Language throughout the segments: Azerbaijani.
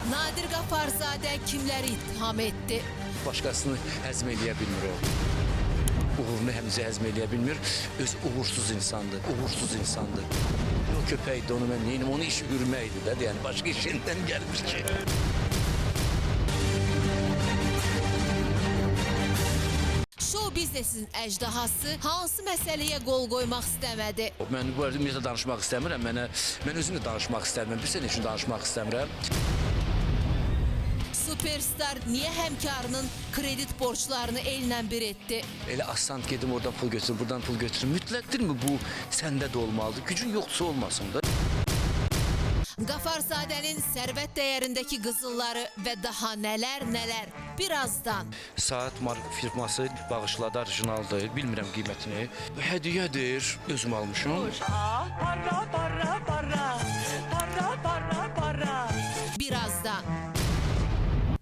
Nadir Qafarzadə kimləri ittiham etdi? Başqasını həzm eləyə bilmir o. Uğurunu həmzə həzm eləyə bilmir. Öz uğursuz insandır, uğursuz insandır. O köpəkdir, onu mən neyim, onun işi hürməkdir də, yəni başqa işindən gəlmir ki. Show biznesin əjdahası hansı məsələyə qol qoymaq istəmədi? Mən bu arada ümumiyyətlə danışmaq istəmirəm, mən özüm də danışmaq istəmirəm, bir sənə üçün danışmaq istəmirəm. Superstar niyə həmkarının kredit borçlarını ellə bir etdi? Elə asan gedim oradan pul götürüm, buradan pul götürüm. Mütləqdirmi bu səndə də olmalıdır? Gücün yoxsa olmasın da. Qafarzadənin sərvət dəyərindəki qızılları və daha nələr birazdan. Saat firması bağışladı, orijinaldır. Bilmirəm qiymətini. Bu hədiyyədir. Özüm almışım. Birazdan.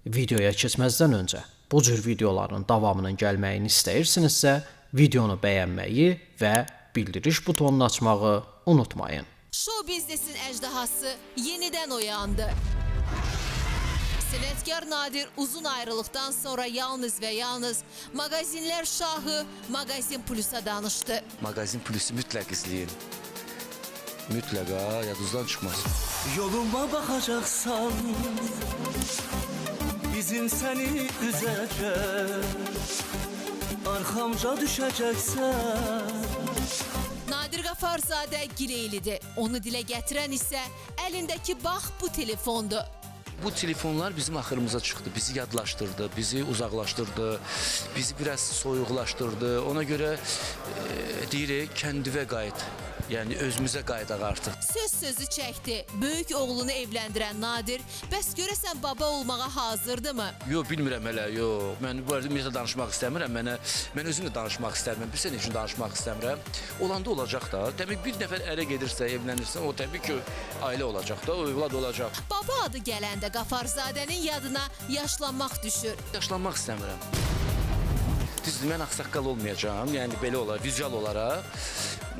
Videoya keçməzdən öncə bu cür videoların davamının gəlməyini istəyirsinizsə, videonu bəyənməyi və bildiriş butonunu açmağı unutmayın. Show biznesin əjdahası yenidən oyandı. Sənətkar Nadir uzun ayrılıqdan sonra yalnız və yalnız Magazinlər Şahı Magazin Plusa danışdı. Magazin Plusu mütləq izləyin. Mütləqa yadınızdan çıxmasın. Yoluma baxacaqsan, bizim səni üzəcək, arxamca düşəcəksən. Nadir Qafarzadə Gireylidir. Onu dilə gətirən isə əlindəki bax bu telefondur. Bu telefonlar bizim axırımıza çıxdı, bizi yadlaşdırdı, bizi uzaqlaşdırdı, bizi biraz soyuqlaşdırdı. Ona görə deyirik, kəndivə qayıt. Yəni özümüzə qayıdaq artıq. Sözü çəkdi. Böyük oğlunu evləndirən Nadir, bəs görəsən baba olmağa hazırdırmı? Yox, bilmirəm hələ, yox. Mən bu arada ümumiyyətlə danışmaq istəmirəm. Mən özüm də danışmaq istəmirəm. Bir sənə üçün danışmaq istəmirəm. Olanda olacaq da. Təbii bir nəfər ərə gedirsə, evlənirsə, o təbii ki, ailə olacaq da, övlad olacaq. Baba adı gələndə Qafarzadənin yadına yaşlanmaq düşür. Yaşlanmaq istəmirəm. Düzdür, mən ağsaqqal olmayacağam, yəni belə olar, vizual olaraq.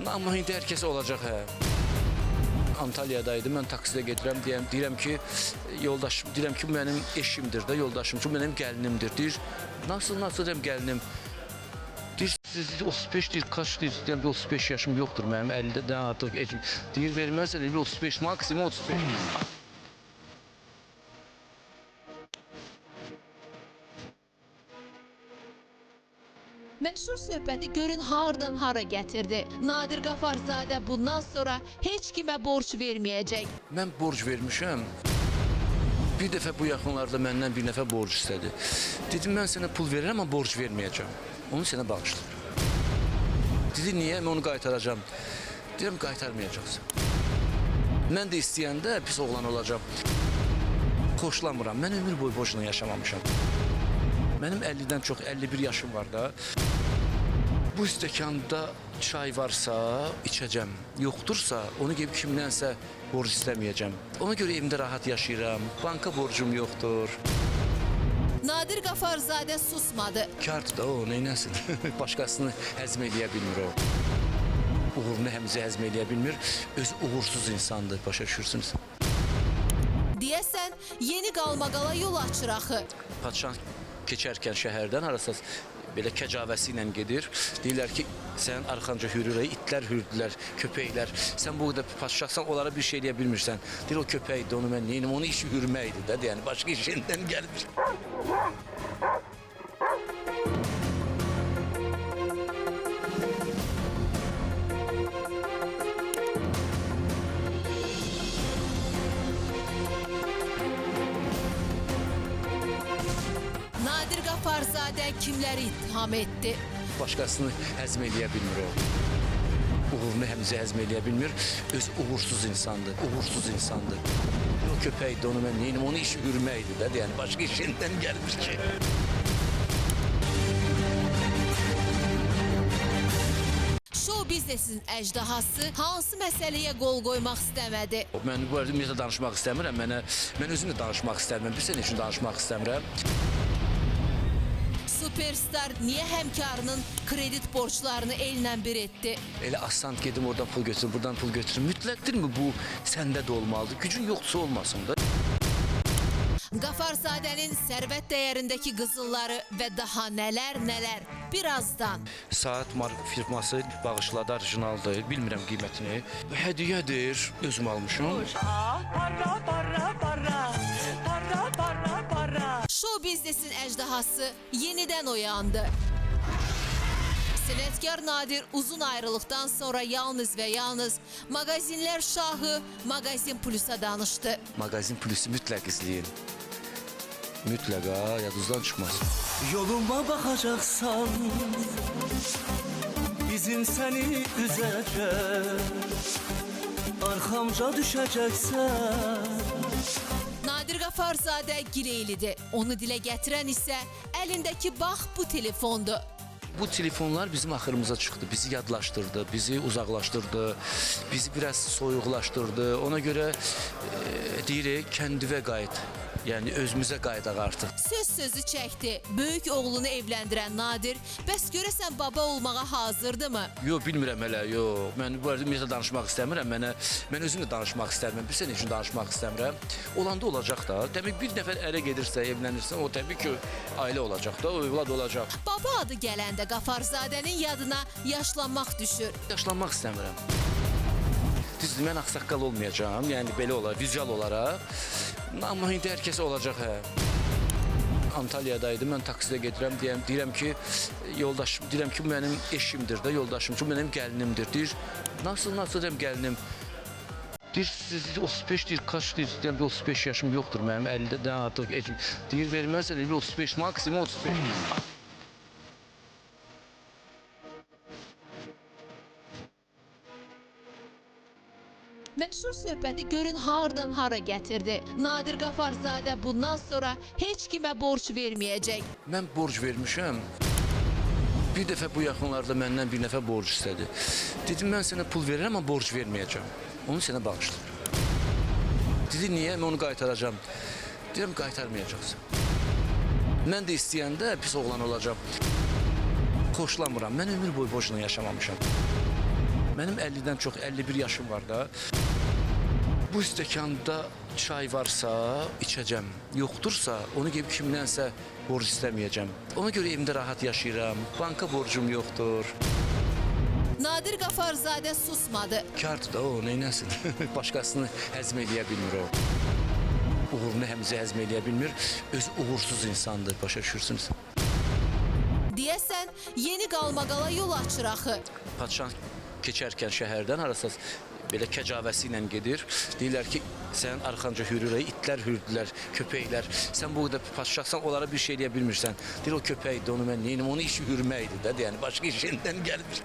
Amma indi hər kəsə olacaq, hə. Antalyadaydım, mən taksidə gedirəm, deyirəm ki, yoldaşım, deyirəm ki, mənim eşimdir də, yoldaşım, ki, mənim gəlinimdir. Deyir, nasıl deyirəm gəlinim? Deyir, 35, deyir, kaç deyir, deyirəm, 35 yaşım yoxdur mənim, 50-də artıq eşim. Deyir, verməzsə, deyir, 35, maksimum 35. Məşhur söhbəti görün hardan hara gətirdi. Nadir Qafarzadə bundan sonra heç kimə borc verməyəcək. Mən borc vermişəm. Bir dəfə bu yaxınlarda məndən bir nəfər borc istədi. Dedim, mən sənə pul verirəm, amma borc verməyəcəm. Onu sənə bağışlayıram. Dedi, niyə? Mən onu qaytaracağım. Deyirəm, qaytarmayacaqsın. Mən də istəyəndə pis oğlan olacaq. Xoşlamıram. Mən ömür boyu borcla yaşamamışam. Mənim 50-dən çox 51 yaşım var da. Bu stəkanda çay varsa içəcəm. Yoxdursa onu gəlib kimdənsə borc istəməyəcəm. Ona görə evimdə rahat yaşayıram. Banka borcum yoxdur. Nadir Qafarzadə susmadı. Kartdır da o, neynəsin? Başqasını həzm eləyə bilmir o. Uğurunu həmzə həzm eləyə bilmir. Öz uğursuz insandır, başa düşürsünüz. Deyəsən, yeni qalmaqala yol açır axı. Padşah keçərkən şəhərdən arasaz belə kəcavəsi ilə gedir. Deyirlər ki, sən arxanca hürürək, itlər hürdülər, köpəklər. Sən bu qədər padşahsan, onlara bir şey eləyə bilmirsən. Deyir, o köpəkdir, onu mən neyim, onun işi hürməkdir də, yəni başqa işindən gəlmir. Nadir Qafarzadə kimləri ittiham etdi? Başqasını həzm eləyə bilmir o. Uğurunu həmzə həzm eləyə bilmir. Öz uğursuz insandır, uğursuz insandır. O köpəkdir, onu mən neyim, onun işi hürməkdir də, yəni başqa işindən gəlmir ki. Show biznesin əjdahası hansı məsələyə qol qoymaq istəmədi? Mən bu arada ümumiyyətlə danışmaq istəmirəm, mən özüm də danışmaq istəmirəm, bir sənə üçün danışmaq istəmirəm. Superstar niyə həmkarının kredit borçlarını ellə bir etdi? Elə asan gedim oradan pul götürüm, buradan pul götürüm. Mütləqdirmi bu səndə də olmalıdır? Gücün yoxsa olmasın da. Qafarzadənin sərvət dəyərindəki qızılları və daha nələr birazdan. Saat marka firması bağışladı, orijinaldır. Bilmirəm qiymətini. Bu hədiyyədir. Özüm almışam. Show biznesin əjdahası yenidən oyandı. Sənətkar Nadir uzun ayrılıqdan sonra yalnız və yalnız Mağazinlər Şahı Mağazin Plusa danışdı. Mağazin Plusu mütləq izləyin. Mütləqa yadınızdan çıxmaz. Yoluma baxacaqsan, bizim səni üzəcək, arxamca düşəcəksən. Nadir Qafarzadə Gireylidir. Onu dilə gətirən isə əlindəki bax bu telefondur. Bu telefonlar bizim axırımıza çıxdı, bizi yadlaşdırdı, bizi uzaqlaşdırdı, bizi biraz soyuqlaşdırdı. Ona görə deyirik, kəndivə qayıt. Yəni özümüzə qayıdaq artıq. Söz sözü çəkdi. Böyük oğlunu evləndirən Nadir, bəs görəsən baba olmağa hazırdırmı? Yox, bilmirəm hələ, yox. Mən bu arada ümumiyyətlə danışmaq istəmirəm. Mən özüm də danışmaq istəmirəm. Bir sənə üçün danışmaq istəmirəm. Olanda olacaq da. Təbii bir nəfər ərə gedirsə, evlənirsə, o təbii ki, ailə olacaq da, o övlad olacaq. Baba adı gələndə Qafarzadənin yadına yaşlanmaq düşür. Yaşlanmaq istəmirəm. Düzdür, mən ağsaqqal olmayacağam. Yəni belə olar, vizual olaraq. Amma indi hər kəs olacaq, hə. Antalyadaydım, mən taksidə gedirəm, deyirəm ki, yoldaşım, deyirəm ki, mənim eşimdir də, yoldaşım, ki, mənim gəlinimdir. Deyir, nasıl deyirəm gəlinim? Deyir, 35, deyir, kaç deyir, deyirəm, 35 yaşım yoxdur, mənim 50-dən artıq eşim. Deyir, verməzsən, 35, maksimum 35. Məşhur söhbəti görün hardan hara gətirdi. Nadir Qafarzadə bundan sonra heç kimə borc verməyəcək. Mən borc vermişəm. Bir dəfə bu yaxınlarda məndən bir nəfər borc istədi. Dedim, mən sənə pul verirəm, amma borc verməyəcəm. Onu sənə bağışlayıram. Dedi, niyə? Mən onu qaytaracağam. Deyirəm, qaytarmayacaqsın. Mən də istəyəndə pis oğlan olacağam. Xoşlamıram. Mən ömür boyu boşuna yaşamamışam. Mənim 50-dən çox 51 yaşım var da. Bu stəkanda çay varsa içəcəm. Yoxdursa onu gəlib kimdənsə borc istəməyəcəm. Ona görə evimdə rahat yaşayıram. Banka borcum yoxdur. Nadir Qafarzadə susmadı. Kardır da o, neynəsin? Başqasını həzm eləyə bilmir o. Uğurunu həmzə həzm eləyə bilmir. Öz uğursuz insandır, başa düşürsünüz. Deyəsən, yeni qalmaqala yol açır axı. Padşah keçərkən şəhərdən harasa belə kəcavəsi ilə gedir. Deyirlər ki, sənin arxanca hürürək, itlər hürdülər, köpəklər. Sən bu qədər padşahsan, onlara bir şey eləyə bilmirsən. Deyir, o köpəkdir, onu mən neyim, onun işi hürməkdir də, yəni başqa işindən gəlmir.